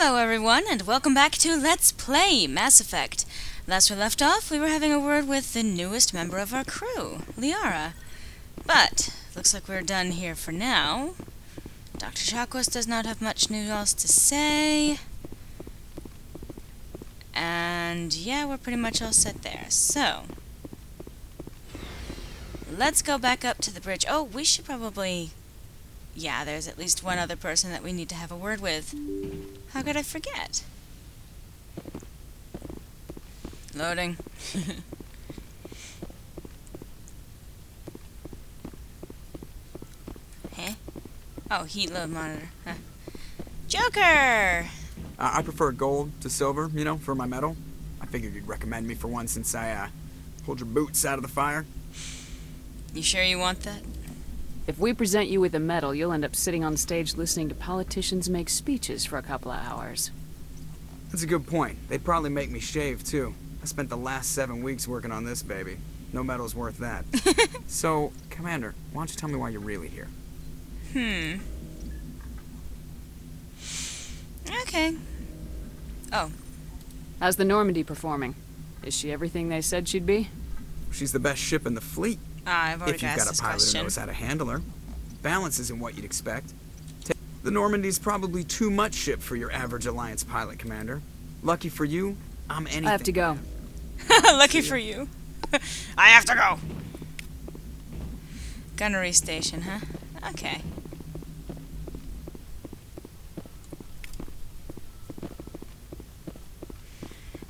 Hello everyone, and welcome back to Let's Play Mass Effect. Last we left off, we were having a word with the newest member of our crew, Liara. But, looks like we're done here for now. Dr. Chakwas does not have much new else to say. And yeah, we're pretty much all set there. So, let's go back up to the bridge. Oh, we should probably... Yeah, there's at least one other person that we need to have a word with. How could I forget? Loading. Huh? Oh, heat load monitor. Huh. Joker! I prefer gold to silver, for my medal. I figured you'd recommend me for one since I pulled your boots out of the fire. You sure you want that? If we present you with a medal, you'll end up sitting on stage listening to politicians make speeches for a couple of hours. That's a good point. They'd probably make me shave, too. I spent the last 7 weeks working on this baby. No medal's worth that. So, Commander, why don't you tell me why you're really here? Okay. Oh. How's the Normandy performing? Is she everything they said she'd be? She's the best ship in the fleet. I've already If you've asked got this a pilot question. who knows how to handle her. Balance isn't what you'd expect. The Normandy's probably too much ship for your average Alliance pilot, Commander. Lucky for you, I'm anything. I have to go. Lucky for you. I have to go. Gunnery station, huh? Okay.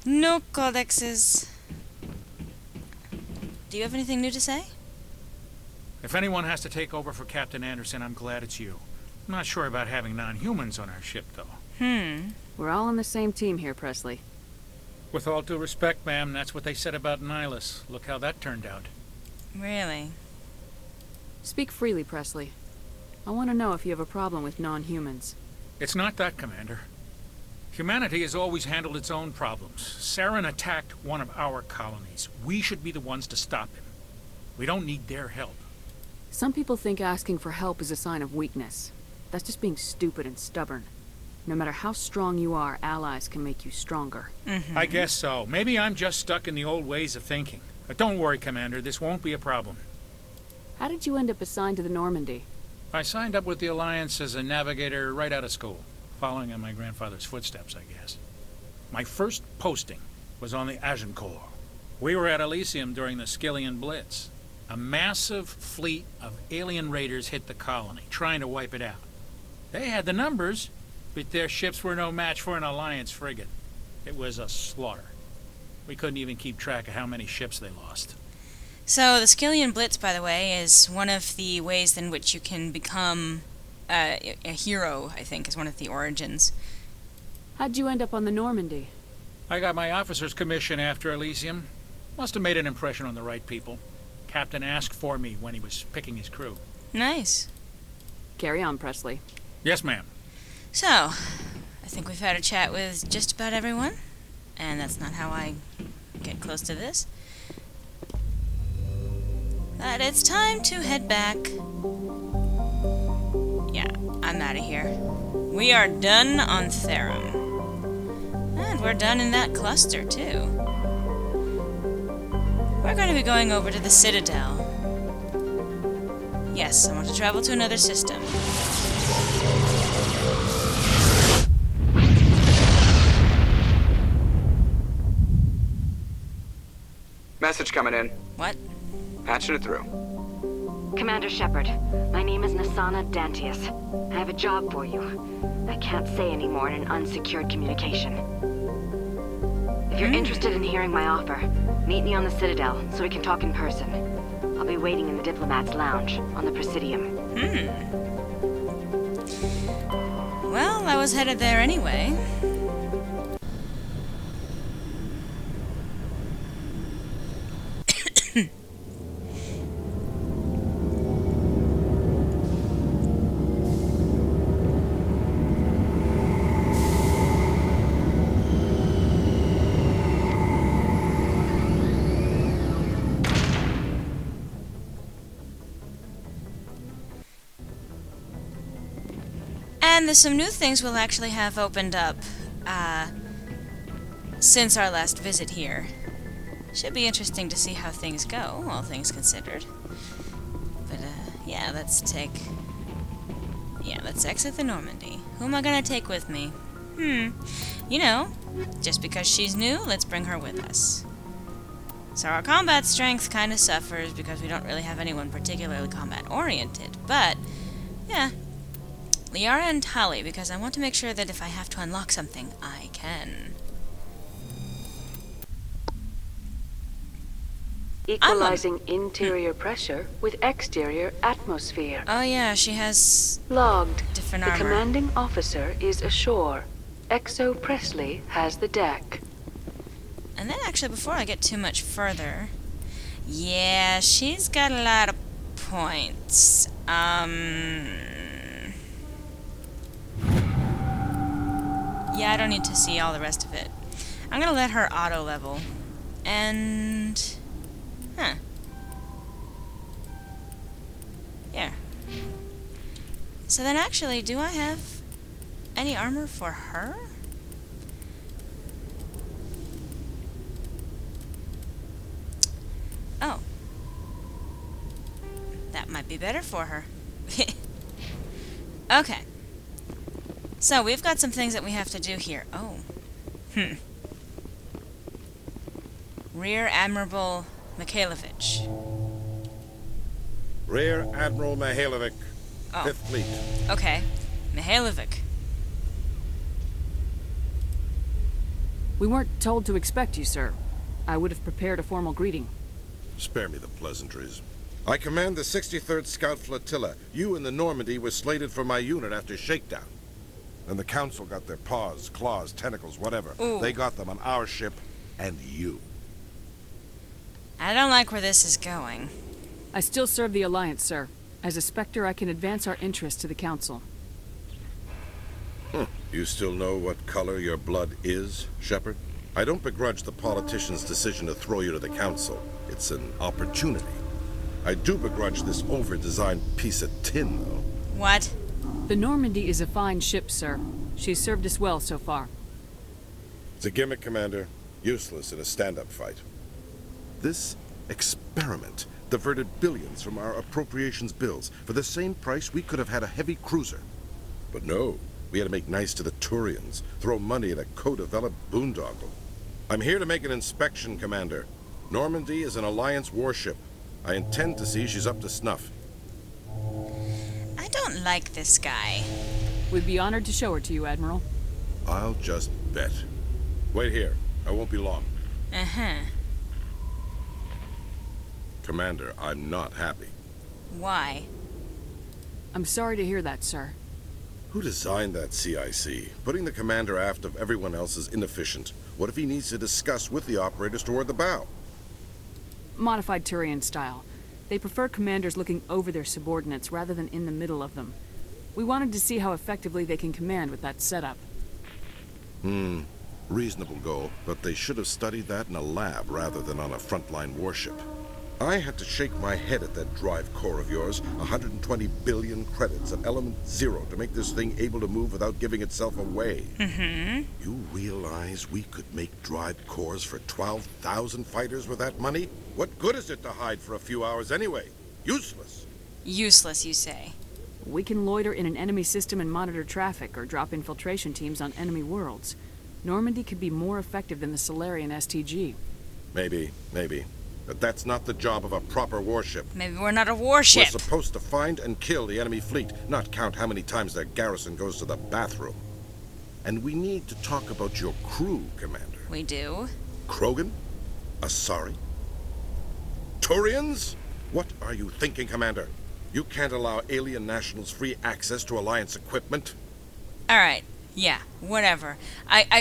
No codexes. Do you have anything new to say? If anyone has to take over for Captain Anderson, I'm glad it's you. I'm not sure about having non-humans on our ship, though. We're all on the same team here, Presley. With all due respect, ma'am, that's what they said about Nihilus. Look how that turned out. Really? Speak freely, Presley. I want to know if you have a problem with non-humans. It's not that, Commander. Humanity has always handled its own problems. Saren attacked one of our colonies. We should be the ones to stop him. We don't need their help. Some people think asking for help is a sign of weakness. That's just being stupid and stubborn. No matter how strong you are, allies can make you stronger. I guess so. Maybe I'm just stuck in the old ways of thinking. But don't worry, Commander. This won't be a problem. How did you end up assigned to the Normandy? I signed up with the Alliance as a navigator right out of school, following in my grandfather's footsteps, I guess. My first posting was on the Agincourt. We were at Elysium during the Skillian Blitz. A massive fleet of alien raiders hit the colony, trying to wipe it out. They had the numbers, but their ships were no match for an Alliance frigate. It was a slaughter. We couldn't even keep track of how many ships they lost. So, the Skillian Blitz, by the way, is one of the ways in which you can become a hero, I think, is one of the origins. How'd you end up on the Normandy? I got my officer's commission after Elysium. Must have made an impression on the right people. Captain asked for me when he was picking his crew. Nice. Carry on, Presley. Yes, ma'am. So, I think we've had a chat with just about everyone. And that's not how I get close to this. But it's time to head back. Yeah, I'm out of here. We are done on Therum. And we're done in that cluster, too. We're going to be going over to the Citadel. Yes, I want to travel to another system. Message coming in. What? Patching it through. Commander Shepard, my name is Nasana Dantius. I have a job for you. I can't say any more in an unsecured communication. If you're interested in hearing my offer, meet me on the Citadel so we can talk in person. I'll be waiting in the Diplomat's Lounge on the Presidium. Well, I was headed there anyway. And there's some new things we'll actually have opened up since our last visit here. Should be interesting to see how things go, all things considered. But, yeah, let's exit the Normandy. Who am I gonna take with me? You know, just because she's new, let's bring her with us. So our combat strength kind of suffers because we don't really have anyone particularly combat-oriented, but, yeah. Liara and Tali, because I want to make sure that if I have to unlock something, I can. Equalizing interior pressure with exterior atmosphere. Oh yeah, she has Logged. different The armor. commanding officer is ashore. Exo Presley has the deck. And then actually, before I get too much further, yeah, she's got a lot of points. Yeah, I don't need to see all the rest of it. I'm gonna let her auto level. And... Huh. Yeah. So then actually, do I have any armor for her? Oh. That might be better for her. Okay. So, we've got some things that we have to do here. Oh. Rear Admiral Mikhailovich. Rear Admiral Mihailovic, Oh. 5th Fleet. Okay. Mihailovic. We weren't told to expect you, sir. I would have prepared a formal greeting. Spare me the pleasantries. I command the 63rd Scout Flotilla. You and the Normandy were slated for my unit after shakedown. And the Council got their paws, claws, tentacles, whatever. Ooh. They got them on our ship and you. I don't like where this is going. I still serve the Alliance, sir. As a Spectre, I can advance our interests to the Council. You still know what color your blood is, Shepard? I don't begrudge the politician's decision to throw you to the Council. It's an opportunity. I do begrudge this over-designed piece of tin, though. What? The Normandy is a fine ship, sir. She's served us well so far. It's a gimmick, Commander. Useless in a stand-up fight. This experiment diverted billions from our appropriations bills. For the same price, we could have had a heavy cruiser. But no, we had to make nice to the Turians, throw money at a co-developed boondoggle. I'm here to make an inspection, Commander. Normandy is an Alliance warship. I intend to see she's up to snuff. I don't like this guy. We'd be honored to show her to you, Admiral. I'll just bet. Wait here. I won't be long. Uh-huh. Commander, I'm not happy. Why? I'm sorry to hear that, sir. Who designed that CIC? Putting the commander aft of everyone else is inefficient. What if he needs to discuss with the operators toward the bow? Modified Turian style. They prefer commanders looking over their subordinates rather than in the middle of them. We wanted to see how effectively they can command with that setup. Reasonable goal, but they should have studied that in a lab rather than on a frontline warship. I had to shake my head at that drive core of yours. 120 billion credits at element 0 to make this thing able to move without giving itself away. You realize we could make drive cores for 12,000 fighters with that money? What good is it to hide for a few hours anyway? Useless. Useless, you say. We can loiter in an enemy system and monitor traffic or drop infiltration teams on enemy worlds. Normandy could be more effective than the Solarian STG. Maybe. But that's not the job of a proper warship. Maybe we're not a warship. We're supposed to find and kill the enemy fleet, not count how many times their garrison goes to the bathroom. And we need to talk about your crew, Commander. We do. Krogan? Asari? Turians? What are you thinking, Commander? You can't allow alien nationals free access to Alliance equipment. Alright. Yeah, whatever.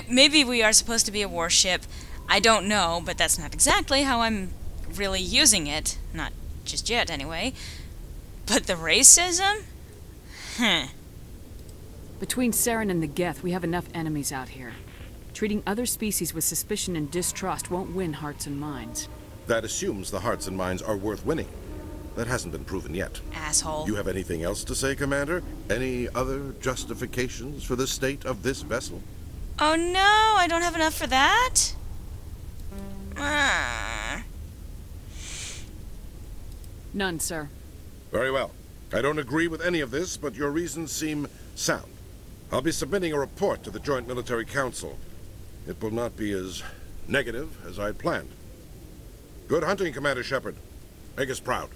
Maybe we are supposed to be a warship. I don't know, but that's not exactly how I'm really using it. Not just yet, anyway. But the racism? Between Saren and the Geth, we have enough enemies out here. Treating other species with suspicion and distrust won't win hearts and minds. That assumes the hearts and minds are worth winning. That hasn't been proven yet. Asshole. You have anything else to say, Commander? Any other justifications for the state of this vessel? Oh no, I don't have enough for that? Ah. None, sir. Very well. I don't agree with any of this, but your reasons seem sound. I'll be submitting a report to the Joint Military Council. It will not be as negative as I'd planned. Good hunting, Commander Shepard. Make us proud.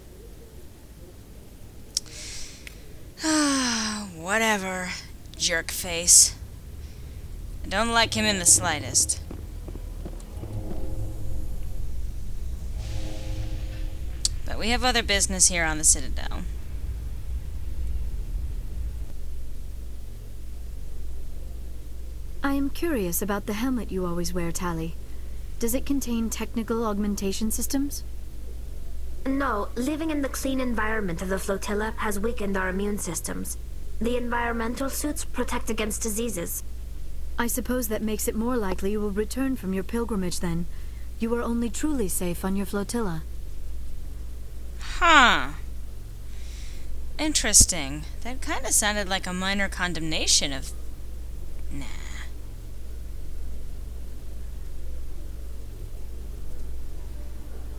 Whatever, jerk face. I don't like him in the slightest. But we have other business here on the Citadel. I am curious about the helmet you always wear, Tali. Does it contain technical augmentation systems? No, living in the clean environment of the flotilla has weakened our immune systems. The environmental suits protect against diseases. I suppose that makes it more likely you will return from your pilgrimage then. You are only truly safe on your flotilla. Huh. Interesting. That kind of sounded like a minor condemnation of... Nah.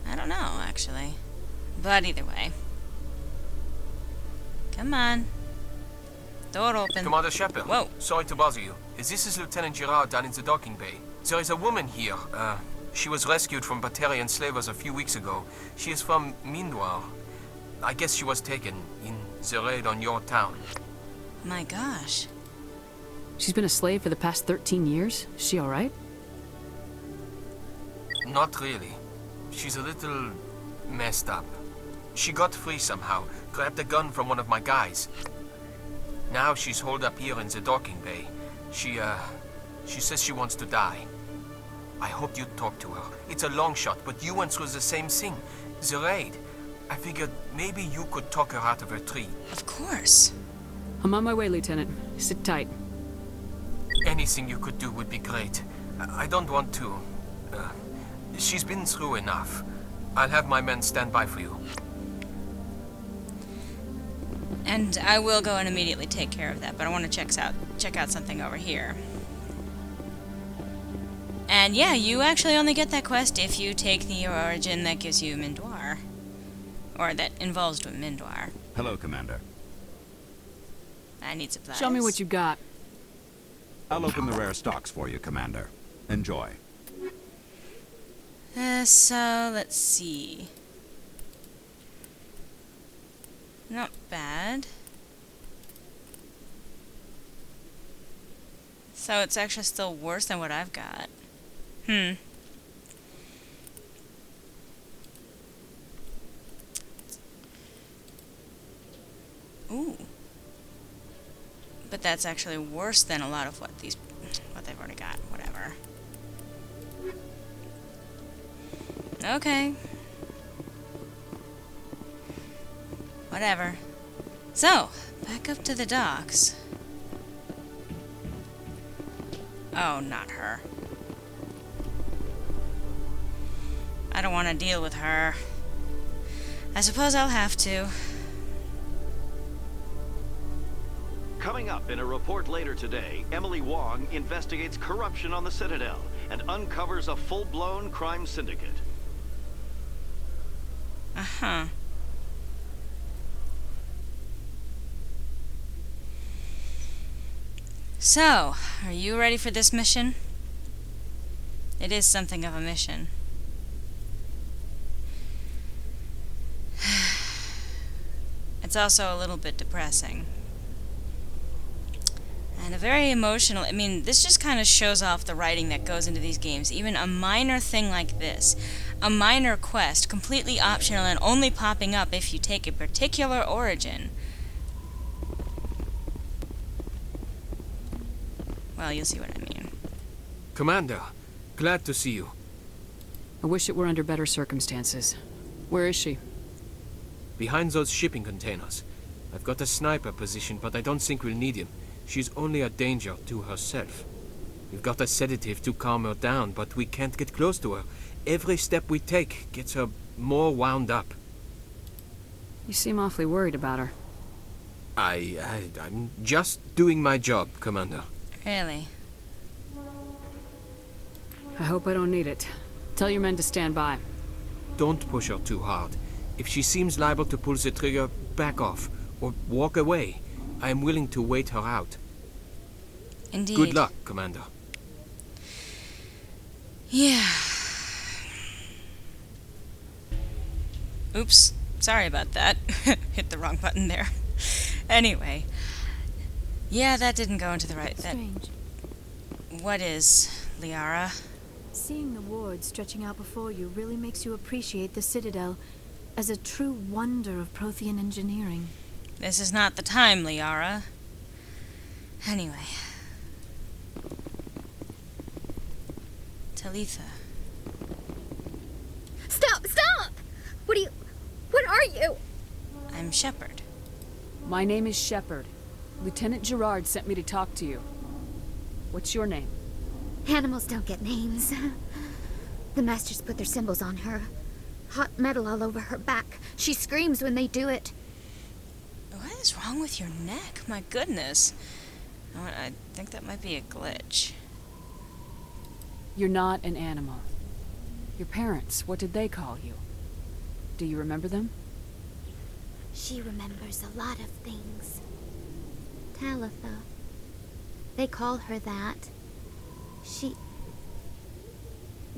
I don't know, actually. But either way. Come on. Door open. Commander Shepard. Whoa. Sorry to bother you. This is Lieutenant Girard down in the docking bay. There is a woman here. She was rescued from Batarian slavers a few weeks ago. She is from Mindoir. I guess she was taken in the raid on your town. My gosh. She's been a slave for the past 13 years? Is she alright? Not really. She's a little messed up. She got free somehow, grabbed a gun from one of my guys. Now she's holed up here in the docking bay. She says she wants to die. I hoped you'd talk to her. It's a long shot, but you went through the same thing. The raid. I figured maybe you could talk her out of her tree. Of course. I'm on my way, Lieutenant. Sit tight. Anything you could do would be great. I don't want to... she's been through enough. I'll have my men stand by for you. And I will go and immediately take care of that, but I want to check out something over here. And yeah, you actually only get that quest if you take the origin that gives you Mindoir. Or that involves Mindoir. Hello, Commander. I need supplies. Show me what you got. I'll open the rare stocks for you, Commander. Enjoy. So, let's see. Not bad. So it's actually still worse than what I've got. Ooh. But that's actually worse than a lot of what they've already got. Whatever. Okay. Whatever. So, back up to the docks. Oh, not her. I don't want to deal with her. I suppose I'll have to. Coming up in a report later today, Emily Wong investigates corruption on the Citadel and uncovers a full-blown crime syndicate. Uh-huh. So, are you ready for this mission? It is something of a mission. It's also a little bit depressing. And a very emotional... I mean, this just kind of shows off the writing that goes into these games. Even a minor thing like this. A minor quest, completely optional and only popping up if you take a particular origin. Well, you'll see what I mean. Commander, glad to see you. I wish it were under better circumstances. Where is she? Behind those shipping containers. I've got a sniper position, but I don't think we'll need him. She's only a danger to herself. We've got a sedative to calm her down, but we can't get close to her. Every step we take gets her more wound up. You seem awfully worried about her. I'm just doing my job, Commander. Really? I hope I don't need it. Tell your men to stand by. Don't push her too hard. If she seems liable to pull the trigger, back off, or walk away. I am willing to wait her out. Indeed. Good luck, Commander. Yeah. Oops. Sorry about that. Hit the wrong button there. Anyway. Yeah, that didn't go into the right... Strange. What is, Liara? Seeing the ward stretching out before you really makes you appreciate the Citadel as a true wonder of Prothean engineering. This is not the time, Liara. Anyway. Talitha. Stop! Stop! What are you? I'm Shepard. My name is Shepard. Lieutenant Gerard sent me to talk to you. What's your name? Animals don't get names. The Masters put their symbols on her. Hot metal all over her back. She screams when they do it. What is wrong with your neck? My goodness. I think that might be a glitch. You're not an animal. Your parents, what did they call you? Do you remember them? She remembers a lot of things. Talitha. They call her that.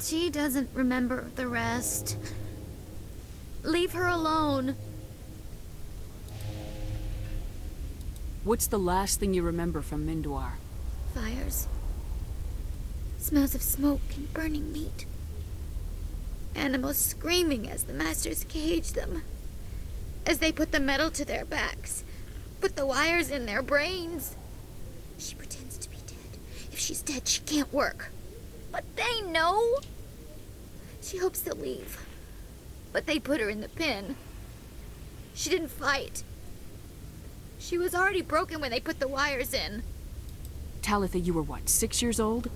She doesn't remember the rest. Leave her alone. What's the last thing you remember from Mindwar? Fires. Smells of smoke and burning meat. Animals screaming as the Masters cage them. As they put the metal to their backs. Put the wires in their brains. She pretends to be dead. If she's dead, she can't work. But they know. She hopes they'll leave. But they put her in the pen. She didn't fight. She was already broken when they put the wires in. Talitha, you were what, 6 years old?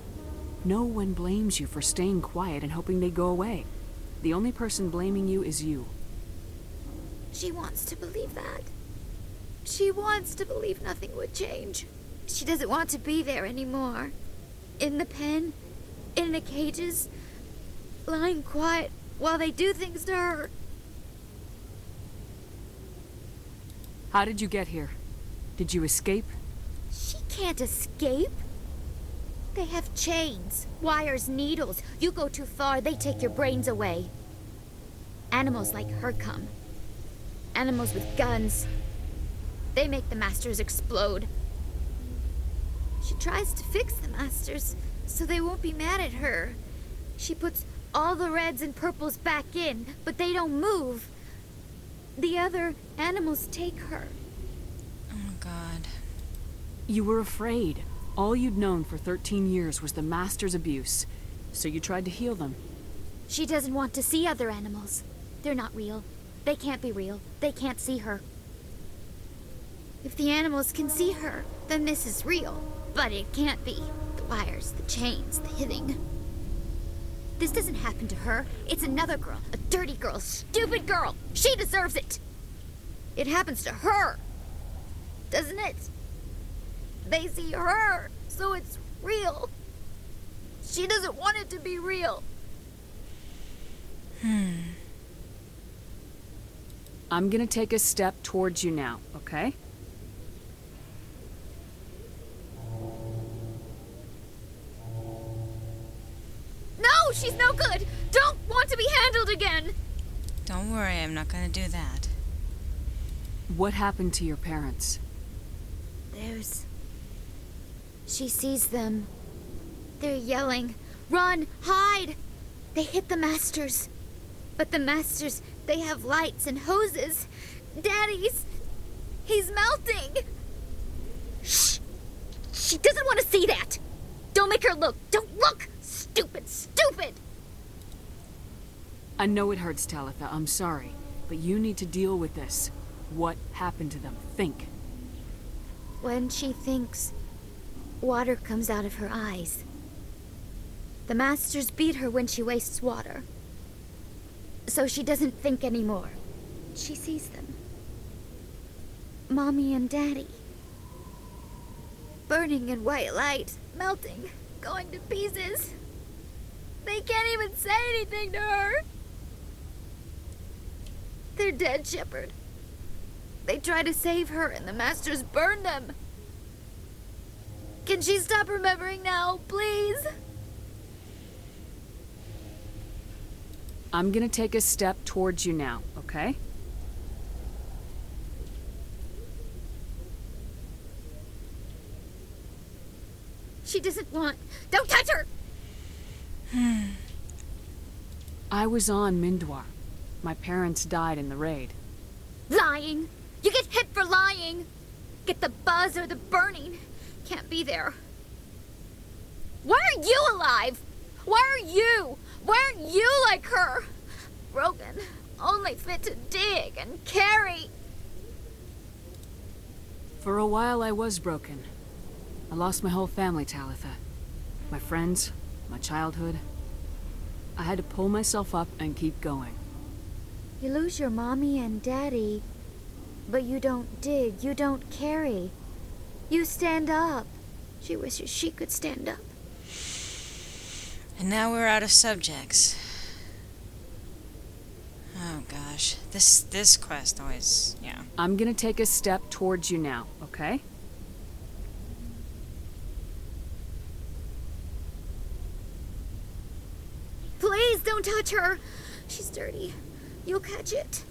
No one blames you for staying quiet and hoping they'd go away. The only person blaming you is you. She wants to believe that. She wants to believe nothing would change. She doesn't want to be there anymore. In the pen, in the cages, lying quiet while they do things to her. How did you get here? Did you escape? She can't escape. They have chains, wires, needles. You go too far, they take your brains away. Animals like her come. Animals with guns. They make the Masters explode. She tries to fix the Masters so they won't be mad at her. She puts all the reds and purples back in, but they don't move. The other animals take her. Oh, God. You were afraid. All you'd known for 13 years was the Master's abuse, so you tried to heal them. She doesn't want to see other animals. They're not real. They can't be real. They can't see her. If the animals can see her, then this is real. But it can't be. The wires, the chains, the hitting. This doesn't happen to her. It's another girl. A dirty girl. Stupid girl. She deserves it. It happens to her. Doesn't it? They see her, so it's real. She doesn't want it to be real. I'm gonna take a step towards you now, okay? No, she's no good. Don't want to be handled again. Don't worry, I'm not gonna do that. What happened to your parents? She sees them. They're yelling, "Run! Hide!" They hit the Masters. But the Masters, they have lights and hoses. He's melting! Shh! She doesn't want to see that! Don't make her look! Don't look! Stupid! Stupid! I know it hurts, Talitha. I'm sorry. But you need to deal with this. What happened to them? Think. When she thinks, water comes out of her eyes. The Masters beat her when she wastes water. So she doesn't think anymore. She sees them. Mommy and Daddy. Burning in white light, melting. going to pieces. They can't even say anything to her. They're dead, Shepard. They tried to save her and the Masters burned them. Can she stop remembering now, please? I'm gonna take a step towards you now, okay? She doesn't want... Don't touch her! I was on Mindwar. My parents died in the raid. Lying! You get hit for lying! Get the buzz or the burning. Can't be there. Why are you alive? Why are you? Why aren't you like her? Broken. Only fit to dig and carry. For a while I was broken. I lost my whole family, Talitha. My friends, my childhood. I had to pull myself up and keep going. You lose your mommy and daddy, but you don't dig, you don't carry. You stand up. She wishes she could stand up. And now we're out of subjects. Oh gosh, this quest always, yeah. I'm gonna take a step towards you now, okay? Please don't touch her. She's dirty. You'll catch it.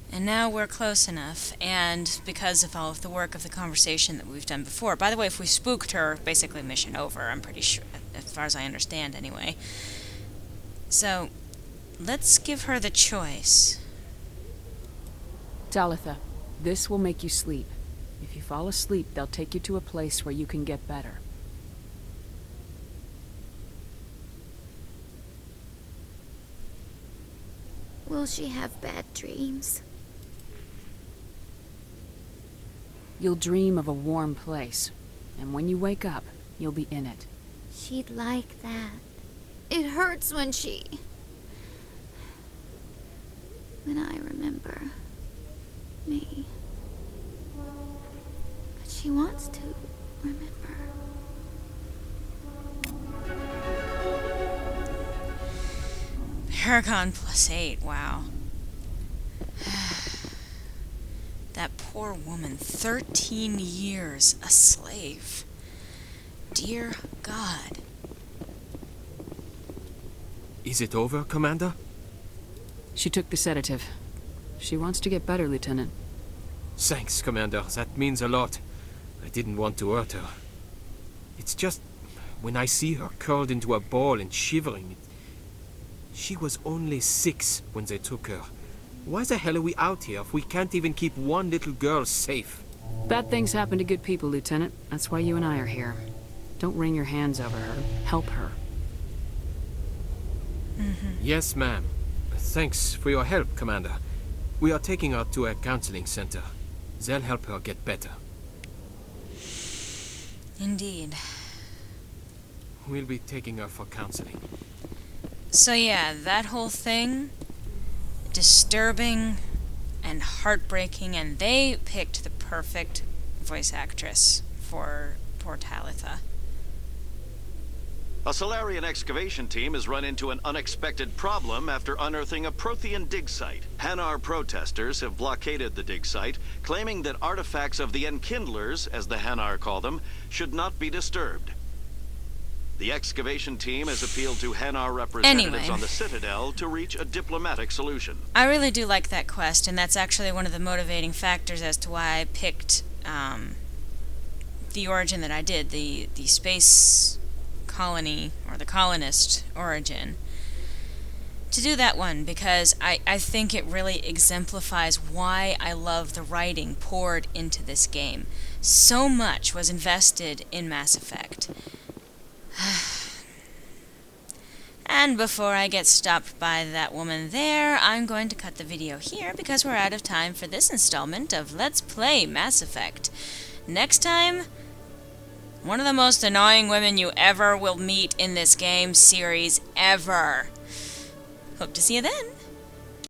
And now we're close enough, and because of all of the work of the conversation that we've done before. By the way, if we spooked her, basically mission over, I'm pretty sure, as far as I understand anyway. So, let's give her the choice. Talitha, this will make you sleep. If you fall asleep, they'll take you to a place where you can get better. Will she have bad dreams? You'll dream of a warm place, and when you wake up, you'll be in it. She'd like that. It hurts when I remember me. But she wants to remember. Paragon +8, wow. That poor woman, 13 years a slave. Dear God. Is it over, Commander? She took the sedative. She wants to get better, Lieutenant. Thanks, Commander. That means a lot. I didn't want to hurt her. It's just... when I see her curled into a ball and shivering... She was only 6 when they took her. Why the hell are we out here if we can't even keep one little girl safe? Bad things happen to good people, Lieutenant. That's why you and I are here. Don't wring your hands over her. Help her. Yes, ma'am. Thanks for your help, Commander. We are taking her to a counseling center. They'll help her get better. Indeed. We'll be taking her for counseling. So yeah, that whole thing, disturbing and heartbreaking, and they picked the perfect voice actress for poor Talitha. A Solarian excavation team has run into an unexpected problem after unearthing a Prothean dig site. Hanar protesters have blockaded the dig site, claiming that artifacts of the Enkindlers, as the Hanar call them, should not be disturbed. The excavation team has appealed to Hanar representatives on the Citadel to reach a diplomatic solution. I really do like that quest, and that's actually one of the motivating factors as to why I picked the origin that I did, the space colony, or the colonist origin. To do that one, because I think it really exemplifies why I love the writing poured into this game. So much was invested in Mass Effect. And before I get stopped by that woman there, I'm going to cut the video here because we're out of time for this installment of Let's Play Mass Effect. Next time, one of the most annoying women you ever will meet in this game series ever. Hope to see you then.